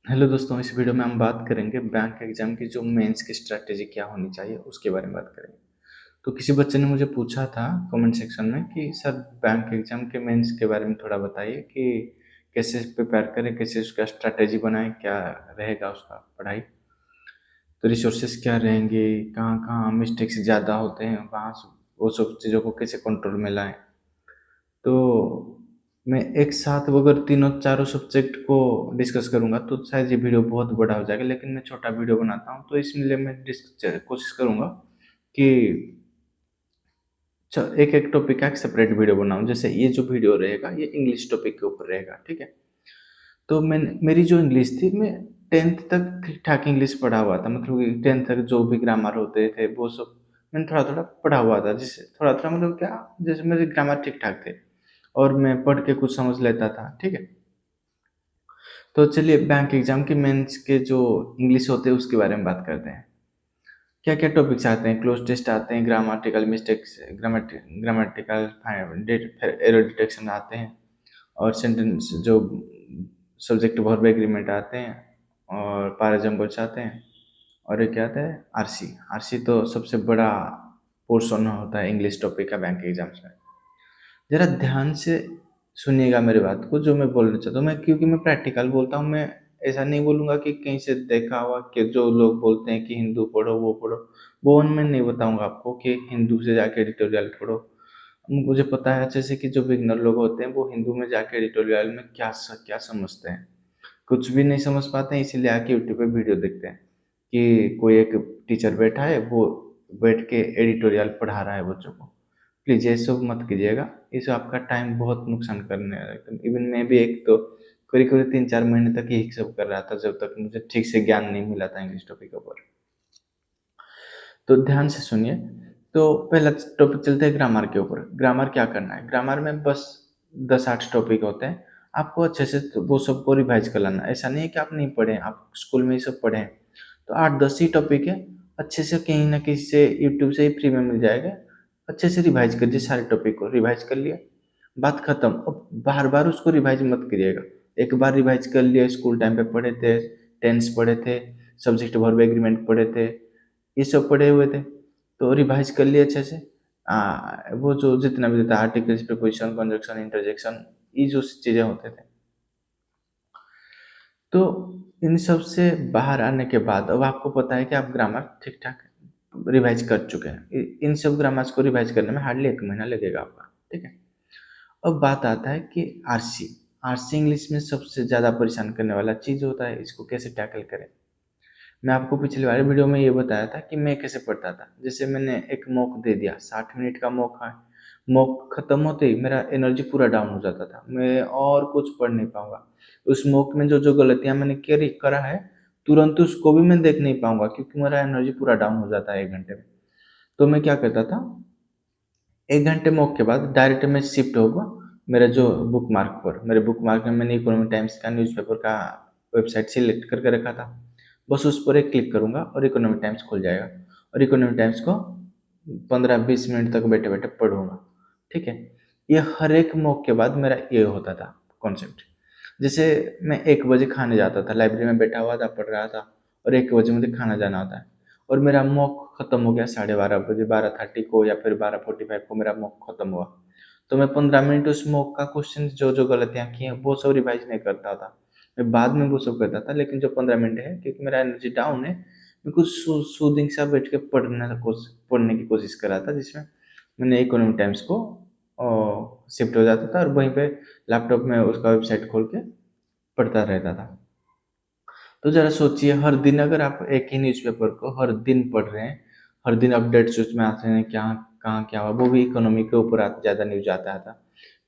Hello दोस्तों, इस video में हम बात करेंगे बैंक एग्जाम की जो मेंस की स्ट्रैटेजी क्या होनी चाहिए उसके बारे में बात करेंगे। तो किसी बच्चे ने मुझे पूछा था कमेंट सेक्शन में कि सर बैंक एग्जाम के मेंस के बारे में थोड़ा बताइए कि कैसे प्रिपेयर करें, कैसे उसका स्ट्रैटेजी बनाएं, क्या रहेगा उसका पढ़ाई, तो रिसोर्सेज क्या रहेंगे, कहाँ कहाँ मिस्टेक्स ज़्यादा होते हैं, वहाँ वो सब चीज़ों को कैसे कंट्रोल में लाएं। तो मैं एक साथ अगर तीनों चारों सब्जेक्ट को डिस्कस करूँगा तो शायद ये वीडियो बहुत बड़ा हो जाएगा, लेकिन मैं छोटा वीडियो बनाता हूँ तो इसलिए मैं कोशिश करूँगा कि एक एक टॉपिक का एक सेपरेट वीडियो बनाऊँ। जैसे ये जो वीडियो रहेगा ये इंग्लिश टॉपिक के ऊपर रहेगा, ठीक है। तो मैंने मेरी जो इंग्लिश थी, मैं 10th तक ठीक ठाक इंग्लिश पढ़ा हुआ था, मतलब कि 10th तक जो भी ग्रामर होते थे वो सब मैंने थोड़ा थोड़ा पढ़ा हुआ था। जिससे थोड़ा थोड़ा मतलब क्या, जैसे मेरे ग्रामर ठीक ठाक थे और मैं पढ़ के कुछ समझ लेता था, ठीक है। तो चलिए बैंक एग्जाम के मेंस के जो इंग्लिश होते हैं उसके बारे में बात करते हैं। क्या क्या टॉपिक्स आते हैं, क्लोज टेस्ट आते हैं, grammatical mistakes, grammatical error detection आते हैं, और सेंटेंस जो सब्जेक्ट वर्ब एग्रीमेंट आते हैं, और पैराजम्बल्स आते हैं, और एक क्या आता है आरसी। आरसी तो सबसे बड़ा पोर्शन होता है इंग्लिश टॉपिक का बैंक एग्जाम्स में। जरा ध्यान से सुनिएगा मेरी बात को जो मैं बोलना चाहता हूँ। मैं क्योंकि मैं प्रैक्टिकल बोलता हूँ, मैं ऐसा नहीं बोलूँगा कि कहीं से देखा हुआ कि जो लोग बोलते हैं कि हिंदू पढ़ो वो पढ़ो, वो मैं नहीं बताऊँगा आपको कि हिंदू से जाके एडिटोरियल पढ़ो। मुझे पता है अच्छे से कि जो बिगनर लोग होते हैं वो हिंदू में जाके एडिटोरियल में क्या समझते हैं, कुछ भी नहीं समझ पाते हैं, इसीलिए आके यूट्यूब पे वीडियो देखते हैं कि कोई एक टीचर बैठा है, वो बैठ के एडिटोरियल पढ़ा रहा है बच्चों को। प्लीज़ ये सब मत कीजिएगा, ये सब आपका टाइम बहुत नुकसान करने वाला है। इवन मैं भी एक तो करीब करीब 3-4 महीने तक यही सब कर रहा था जब तक मुझे ठीक से ज्ञान नहीं मिला था इंग्लिश टॉपिक के ऊपर। तो ध्यान से सुनिए। तो पहला टॉपिक चलते हैं ग्रामर के ऊपर। ग्रामर क्या करना है, ग्रामर में बस 10-8 टॉपिक होते हैं, आपको अच्छे से तो वो सबको रिवाइज कर लेना। ऐसा नहीं है कि आप नहीं पढ़े, आप स्कूल में ही सब पढ़े हैं। तो 8-10 ही टॉपिक है, अच्छे से कहीं ना कहीं से यूट्यूब से ही फ्री में मिल जाएगा। अच्छे से रिवाइज करिए, सारे टॉपिक को रिवाइज कर लिया, बात खत्म। अब बार बार उसको रिवाइज मत करिएगा। एक बार रिवाइज कर लिया, स्कूल टाइम पे पढ़े थे, टेंस पढ़े थे, सब्जेक्ट वर्ब एग्रीमेंट पढ़े थे, ये सब पढ़े हुए थे, तो रिवाइज कर लिए अच्छे से। वो जो जितना भी था आर्टिकल्स, प्रीपोजिशन, कंजक्शन, इंटरजेक्शन, ये जो चीज़ें होते थे, तो इन सब से बाहर आने के बाद अब आपको पता है कि आप ग्रामर ठीक ठाक रिवाइज कर चुके हैं। इन सब ग्रामर्स को रिवाइज करने में हार्डली 1 महीना लगेगा आपका, ठीक है। अब बात आता है कि आरसी। आरसी इंग्लिश में सबसे ज़्यादा परेशान करने वाला चीज़ होता है, इसको कैसे टैकल करें। मैं आपको पिछले वाले वीडियो में ये बताया था कि मैं कैसे पढ़ता था। जैसे मैंने एक मॉक दे दिया, 60 मिनट का मॉक है, मॉक खत्म होते ही मेरा एनर्जी पूरा डाउन हो जाता था, मैं और कुछ पढ़ नहीं पाऊंगा। उस मॉक में जो जो गलतियां मैंने करी करा है, तुरंत उसको भी मैं देख नहीं पाऊंगा क्योंकि मेरा एनर्जी पूरा डाउन हो जाता है 1 घंटे में। तो मैं क्या करता था, 1 घंटे मॉक के बाद डायरेक्ट मैं शिफ्ट होगा मेरे जो बुक मार्क पर। मेरे बुक मार्क में मैंने इकोनॉमिक टाइम्स का न्यूज़पेपर का वेबसाइट सिलेक्ट करके रखा था। बस उस पर एक क्लिक करूंगा और इकोनॉमिक टाइम्स खुल जाएगा, और इकोनॉमिक टाइम्स को 15-20 मिनट तक बैठे बैठे पढ़ूंगा, ठीक है। ये हर एक मॉक के बाद मेरा ये होता था कॉन्सेप्ट। जैसे मैं 1 बजे खाने जाता था, लाइब्रेरी में बैठा हुआ था, पढ़ रहा था, और 1 बजे मुझे खाना जाना होता है, और मेरा मॉक खत्म हो गया 12:30 बजे, 12:30 को या फिर 12:45 को मेरा मॉक खत्म हुआ। तो मैं 15 मिनट उस मॉक का क्वेश्चन जो जो गलतियाँ की हैं वो सब रिवाइज नहीं करता था, मैं बाद में वो सब करता था। लेकिन जो 15 मिनट है, क्योंकि मेरा एनर्जी डाउन है, मैं कुछ सूदिंग सा बैठ के पढ़ने की कोशिश कर रहा था, जिसमें मैंने इकोनॉमिक टाइम्स को शिफ्ट हो जाता था और वहीं पे लैपटॉप में उसका वेबसाइट खोल के पढ़ता रहता था। तो ज़रा सोचिए, हर दिन अगर आप एक ही न्यूज़पेपर को हर दिन पढ़ रहे हैं, हर दिन अपडेट्स उसमें आते हैं, क्या कहाँ क्या हुआ, वो भी इकोनॉमी के ऊपर ज़्यादा न्यूज़ आता था,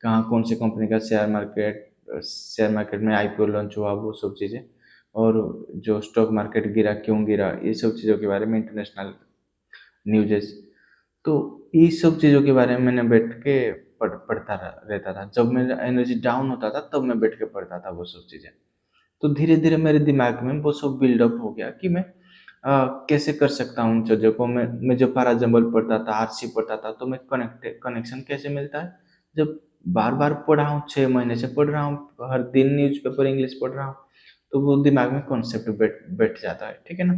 कहाँ कौन सी कंपनी का शेयर मार्केट में आईपीओ लॉन्च हुआ, वो सब चीज़ें, और जो स्टॉक मार्केट गिरा क्यों गिरा, ये सब चीज़ों के बारे में इंटरनेशनल न्यूज़ेस। तो ये सब चीज़ों के बारे में मैंने बैठ के पढ़ता रहता था। जब मेरा एनर्जी डाउन होता था तब मैं बैठ के पढ़ता था वो सब चीज़ें। तो धीरे-धीरे मेरे दिमाग में वो सब बिल्डअप हो गया कि मैं कैसे कर सकता हूँ उन चीज़ों को। मैं जब पैराजंबल पढ़ता था, आरसी पढ़ता था, तो मैं कनेक्शन कैसे मिलता है, जब बार-बार पढ़ रहा हूँ, 6 महीने से पढ़ रहा हूँ, हर दिन न्यूज़पेपर इंग्लिश पढ़ रहा हूँ, तो वो दिमाग में कॉन्सेप्ट बैठ बैठ जाता है, ठीक है ना।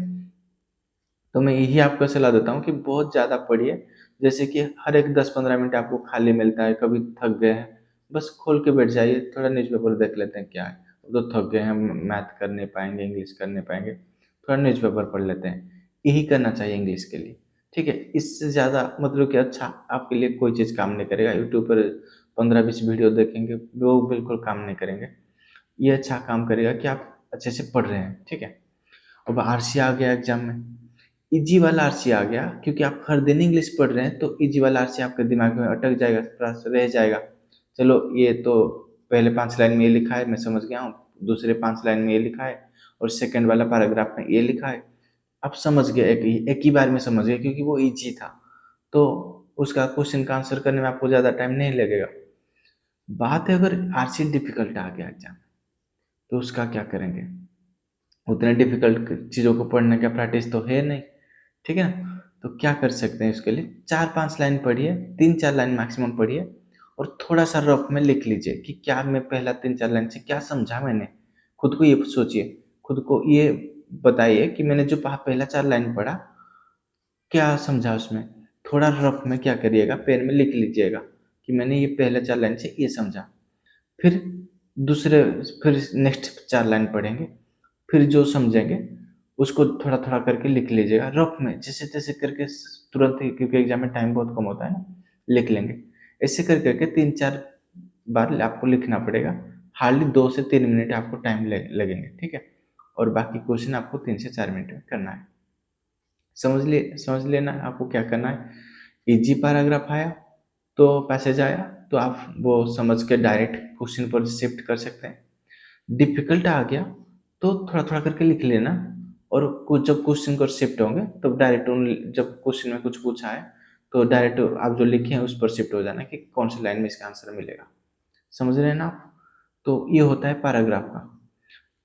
तो मैं यही आपको सलाह देता हूँ कि बहुत ज़्यादा पढ़िए, जैसे कि हर एक 10-15 मिनट आपको खाली मिलता है, कभी थक गए हैं, बस खोल के बैठ जाइए, थोड़ा न्यूज़पेपर देख लेते हैं क्या है। अब तो थक गए हैं, मैथ कर नहीं पाएँगे, इंग्लिश कर नहीं पाएँगे, थोड़ा न्यूज़पेपर पढ़ लेते हैं। यही करना चाहिए इंग्लिश के लिए, ठीक है। इससे ज़्यादा मतलब कि अच्छा आपके लिए कोई चीज़ काम नहीं करेगा। यूट्यूब पर 15-20 वीडियो देखेंगे, वो बिल्कुल काम नहीं करेंगे। ये अच्छा काम करेगा कि आप अच्छे से पढ़ रहे हैं, ठीक है। अब आरसी आ गया एग्जाम में, इजी वाला आरसी आ गया, क्योंकि आप हर दिन इंग्लिश पढ़ रहे हैं तो इजी वाला आरसी आपके दिमाग में अटक जाएगा, थोड़ा सा रह जाएगा। चलो ये तो पहले 5 लाइन में ये लिखा है, मैं समझ गया हूँ, दूसरे 5 लाइन में ये लिखा है, और सेकंड वाला पैराग्राफ में ये लिखा है। आप समझ गए, एक ही बार में समझ गए, क्योंकि वो इजी था। तो उसका क्वेश्चन का आंसर करने में आपको ज़्यादा टाइम नहीं लगेगा। बात है अगर आरसी डिफिकल्ट आ गया एग्जाम, तो उसका क्या करेंगे। उतने डिफिकल्ट चीज़ों को पढ़ने का प्रैक्टिस तो है नहीं, ठीक है ना। तो क्या कर सकते हैं इसके लिए, 4-5 लाइन पढ़िए, 3-4 लाइन मैक्सिमम पढ़िए, और थोड़ा सा रफ में लिख लीजिए कि क्या मैं पहला 3-4 लाइन से क्या समझा मैंने। खुद को ये सोचिए, खुद को ये बताइए कि मैंने जो पहला 4 लाइन पढ़ा, क्या समझा उसमें। थोड़ा रफ में क्या करिएगा, पेन में लिख लीजिएगा कि मैंने ये पहले 4 लाइन से ये समझा। फिर दूसरे फिर नेक्स्ट 4 लाइन पढ़ेंगे, फिर जो समझेंगे उसको थोड़ा थोड़ा करके लिख लीजिएगा रफ में, जैसे तैसे करके तुरंत ही, क्योंकि एग्जाम में टाइम बहुत कम होता है ना, लिख लेंगे। ऐसे कर करके 3-4 बार आपको लिखना पड़ेगा। हार्डली 2 से 3 मिनट आपको टाइम लगेंगे, ठीक है। और बाकी क्वेश्चन आपको 3 से 4 मिनट में करना है। समझ लेना आपको क्या करना है। इजी पैराग्राफ आया तो पैसेज आया, तो आप वो समझ के डायरेक्ट क्वेश्चन पर शिफ्ट कर सकते हैं। डिफिकल्ट आ गया तो थोड़ा थोड़ा करके लिख लेना, और कुछ जब क्वेश्चन पर शिफ्ट होंगे तब डायरेक्ट उन, जब क्वेश्चन में कुछ पूछा है तो डायरेक्ट आप जो लिखे हैं उस पर शिफ्ट हो जाना कि कौन सी लाइन में इसका आंसर मिलेगा। समझ रहे हैं ना आप। तो ये होता है पैराग्राफ का।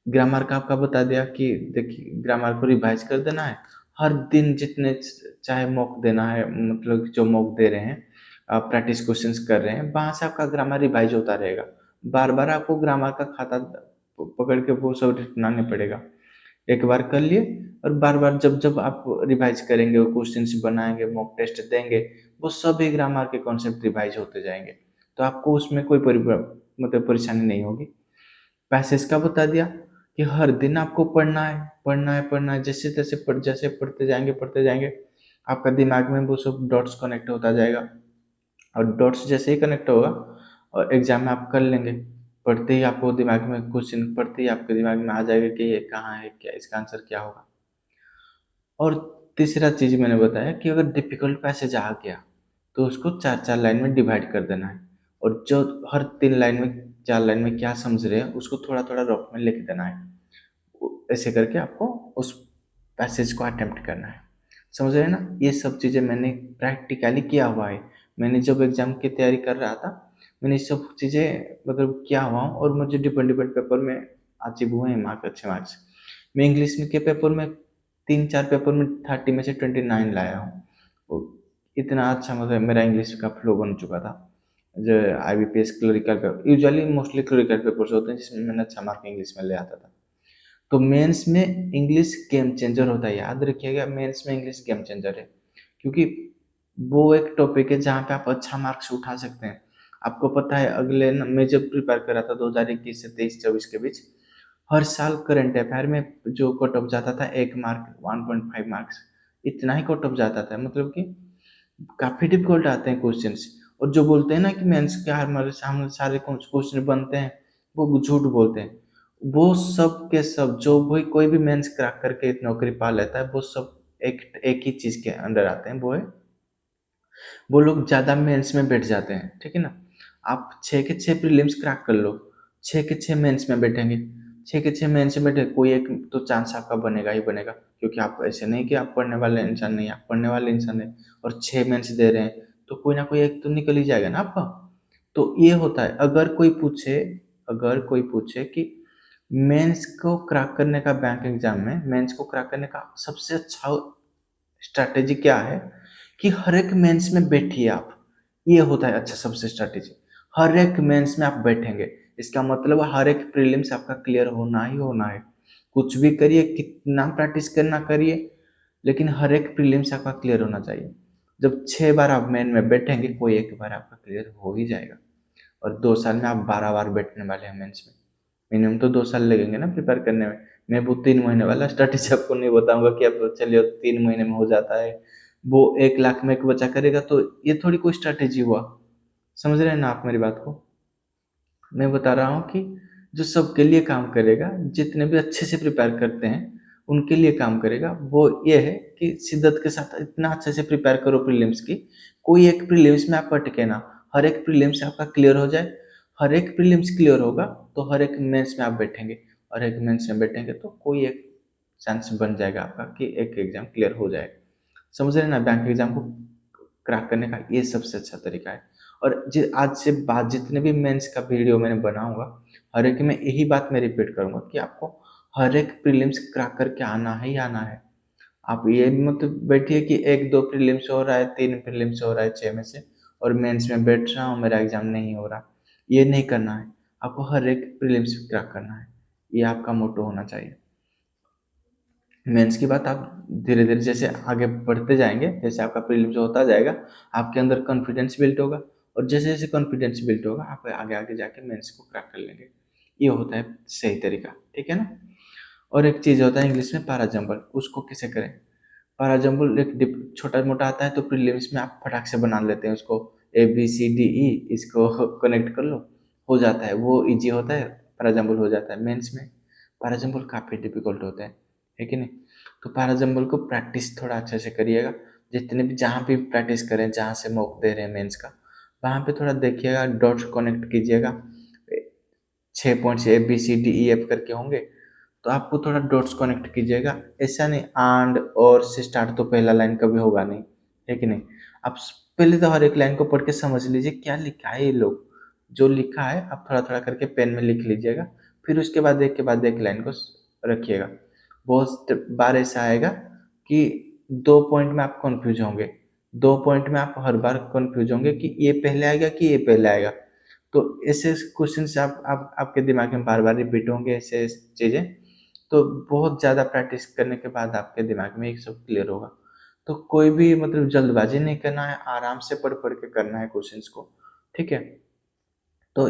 ग्रामर का आपका बता दिया कि देखिए ग्रामर को रिवाइज कर देना है, हर दिन जितने चाहे मॉक देना है, मतलब जो मॉक दे रहे हैं, आप प्रैक्टिस क्वेश्चंस कर रहे हैं, वहाँ से आपका ग्रामर रिवाइज होता रहेगा। बार बार आपको ग्रामर का खाता पकड़ के वो सब रटना नहीं पड़ेगा। एक बार कर लिए, और बार बार जब जब आप रिवाइज करेंगे, वो क्वेश्चंस बनाएंगे, मॉक टेस्ट देंगे, वो सभी ग्रामर के कॉन्सेप्ट रिवाइज होते जाएंगे। तो आपको उसमें कोई मतलब परेशानी नहीं होगी। पैसेज का बता दिया कि हर दिन आपको पढ़ना है, पढ़ना है, पढ़ना है, जैसे तैसे जैसे पढ़ते जाएंगे, आपका दिमाग में वो सब डॉट्स कनेक्ट होता जाएगा, और डॉट्स जैसे ही कनेक्ट होगा और एग्जाम में आप कर लेंगे। पढ़ते ही आपको दिमाग में, क्वेश्चन पढ़ते ही आपके दिमाग में आ जाएगा कि ये कहाँ है, क्या इसका आंसर क्या होगा। और तीसरा चीज़ मैंने बताया कि अगर डिफिकल्ट पैसेज आ गया तो उसको 4-4 लाइन में डिवाइड कर देना है, और जो हर 3 लाइन में, 4 लाइन में क्या समझ रहे हैं उसको थोड़ा थोड़ा रफ में लिख देना है। ऐसे करके आपको उस पैसेज को अटेम्प्ट करना है। समझ रहे हैं ना। ये सब चीज़ें मैंने प्रैक्टिकली किया हुआ है। मैंने जब एग्ज़ाम की तैयारी कर रहा था, मैंने ये सब चीज़ें मतलब किया हुआ हूँ, और मुझे डिफरेंट डिफरेंट पेपर में अचीव हुए हैं मार्क, अच्छे मार्क्स। मैं इंग्लिश में के पेपर में 3-4 पेपर में 30 में से 29 लाया हूँ। वो इतना अच्छा मतलब मेरा इंग्लिश का फ्लो बन चुका था। जो IBPS clerical paper, usually mostly clerical papers होते हैं जिसमें मैंने अच्छा मार्क इंग्लिश में ले आता था। तो मेंस में इंग्लिश गेम चेंजर होता है, याद रखिएगा, मेंस में इंग्लिश गेम चेंजर है, क्योंकि वो एक टॉपिक है जहाँ पे आप अच्छा मार्क्स उठा सकते हैं। आपको पता है, अगले मैं जब प्रिपेयर कर रहा था 2021 से 23-24 के बीच, हर साल करंट अफेयर में जो कट ऑफ जाता था 1 मार्क, 1.5 मार्क्स, इतना ही कट ऑफ जाता था। मतलब कि काफ़ी डिफिकल्ट आते हैं क्वेश्चंस, और जो बोलते हैं ना कि मेंस के हमारे सामने सारे क्वेश्चन बनते हैं, वो झूठ बोलते हैं। वो सब के सब जो भी कोई भी मेंस क्रैक करके नौकरी पा लेता है, वो सब एक एक ही चीज़ के अंडर आते हैं, वो है वो लोग ज़्यादा मेंस में बैठ जाते हैं, ठीक है ना। आप 6 के 6 प्रीलिम्स क्रैक कर लो, 6 के 6 मेंस में बैठेंगे, 6 के 6 मेंस में बैठे, कोई एक तो चांस आपका बनेगा ही बनेगा, क्योंकि आप ऐसे नहीं कि आप पढ़ने वाले इंसान नहीं, आप पढ़ने वाले इंसान है, और 6 मेंस दे रहे हैं, तो कोई ना कोई एक तो निकल ही जाएगा ना आपका। तो ये होता है, अगर कोई पूछे कि मेंस को क्रैक करने का, बैंक एग्जाम में मेंस को क्रैक करने का सबसे अच्छा स्ट्रैटेजी क्या है, कि हर एक मेंस में बैठिए आप। ये होता है अच्छा सबसे स्ट्रैटेजी। हर एक मेंस में आप बैठेंगे, इसका मतलब हर एक प्रीलिम्स आपका क्लियर होना ही होना है। कुछ भी करिए, कितना प्रैक्टिस करना करिए, लेकिन हर एक प्रीलिम्स आपका क्लियर होना चाहिए। जब 6 बार आप मेन में बैठेंगे, कोई एक बार आपका क्लियर हो ही जाएगा। और 2 साल में आप 12 बार बैठने वाले हैं मेंस में। मिनिमम तो 2 साल लगेंगे ना प्रिपेयर करने में। मैं वो 3 महीने वाला स्ट्रैटेजी आपको नहीं बताऊँगा कि अब चलिए 3 महीने में हो जाता है। वो 1 लाख में एक बच्चा करेगा तो ये थोड़ी कोई स्ट्रैटेजी हुआ। समझ रहे हैं ना आप मेरी बात को? मैं बता रहा हूँ कि जो सबके लिए काम करेगा, जितने भी अच्छे से प्रिपेयर करते हैं, उनके लिए काम करेगा, वो ये है कि शिद्दत के साथ इतना अच्छे से प्रिपेयर करो प्रीलिम्स की, कोई एक प्रीलिम्स में आप अटके ना। हर एक प्रीलिम्स आपका क्लियर हो जाए, हर एक प्रीलिम्स क्लियर होगा, तो हर एक मेंस में आप बैठेंगे, और एक मेंस में बैठेंगे तो कोई एक चांस बन जाएगा आपका कि एक एग्ज़ाम क्लियर हो जाएगा। समझ रहे हैं ना? बैंक एग्ज़ाम को क्रैक करने का ये सबसे अच्छा तरीका है। और आज से बाद जितने भी मेंस का वीडियो मैंने बनाऊंगा, हर एक में यही बात मैं रिपीट करूंगा कि आपको हर एक प्रीलिम्स क्रैक करके आना है ही आना है। आप ये मत बैठिए कि एक दो प्रीलिम्स हो रहा है, तीन प्रीलिम्स हो रहा है 6 में से, और मेंस में बैठ रहा हूँ, मेरा एग्जाम नहीं हो रहा। ये नहीं करना है। आपको हर एक प्रीलिम्स क्रैक करना है। ये आपका मोटो होना चाहिए। मेंस की बात आप धीरे धीरे जैसे आगे बढ़ते जाएंगे, जैसे आपका प्रीलिम्स होता जाएगा, आपके अंदर कॉन्फिडेंस बिल्ड होगा, और जैसे जैसे कॉन्फिडेंस बिल्ड होगा, आप आगे आगे जाके मेंस को क्रैक कर लेंगे। ये होता है सही तरीका, ठीक है ना? और एक चीज़ होता है इंग्लिश में पैरा जंबल, उसको कैसे करें? पैरा जंबल एक छोटा मोटा आता है, तो प्रीलिम्स में आप फटाक से बना लेते हैं उसको, ABCDE, इसको कनेक्ट कर लो, हो जाता है, वो इजी होता है, पैरा जंबल हो जाता है। मेंस में पैरा जंबल काफ़ी डिफिकल्ट होता है कि नहीं? तो पैरा जंबल को प्रैक्टिस थोड़ा अच्छे से करिएगा। जितने भी जहाँ भी प्रैक्टिस करें, जहाँ से मॉक दे रहे हैं मेंस का, वहाँ पे थोड़ा देखिएगा, डॉट्स कनेक्ट कीजिएगा। 6 पॉइंट्स ABCDEF करके होंगे, तो आपको थोड़ा डॉट्स कनेक्ट कीजिएगा। ऐसा नहीं एंड और से स्टार्ट तो पहला लाइन कभी होगा नहीं, है कि नहीं? आप पहले तो हर एक लाइन को पढ़ के समझ लीजिए क्या लिखा है। ये लोग जो लिखा है आप थोड़ा थोड़ा करके पेन में लिख लीजिएगा, फिर उसके बाद एक के बाद एक लाइन को रखिएगा। बहुत बार ऐसा आएगा कि 2 पॉइंट में आप कंफ्यूज होंगे, 2 पॉइंट में आप हर बार कंफ्यूज होंगे कि ये पहले आएगा कि ये पहले आएगा। तो ऐसे क्वेश्चन आप आपके दिमाग में बार बार रिपीट होंगे ऐसे चीज़ें। तो बहुत ज़्यादा प्रैक्टिस करने के बाद आपके दिमाग में ये सब क्लियर होगा। तो कोई भी मतलब जल्दबाजी नहीं करना है, आराम से पढ़ पढ़ के करना है क्वेश्चंस को, ठीक है? तो